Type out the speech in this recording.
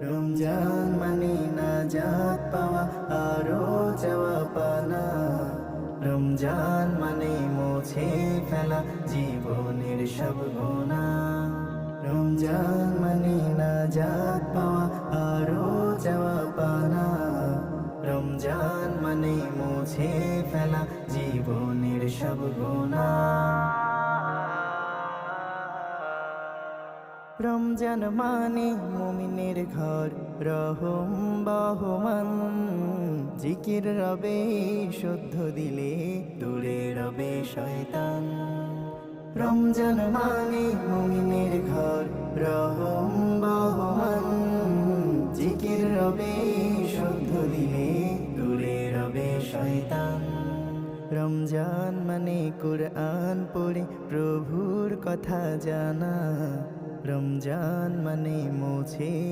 রমজান মানে নাজাত পাওয়া আরো যাওয়া পানা। রমজান মানে মুছে ফেলা জীবনের সব গুনাহ। রমজান মানে নাজাত পাওয়া আরো যাওয়া পানা। রমজান মানে মুছে ফেলা জীবনের সব গুনাহ। রমজান মানে মুমিনের ঘর, রহম বহমান। জিকির রবে শুদ্ধ দিলে দূরে রবে শয়তান। রমজান মানে মুমিনের ঘর, রহম বহমান। জিকির রবে শুদ্ধ দিলে দূরে রবে শয়তান। রমজান মানে কুরআন পড়ে প্রভুর কথা জানা। রমজান মানে মুছে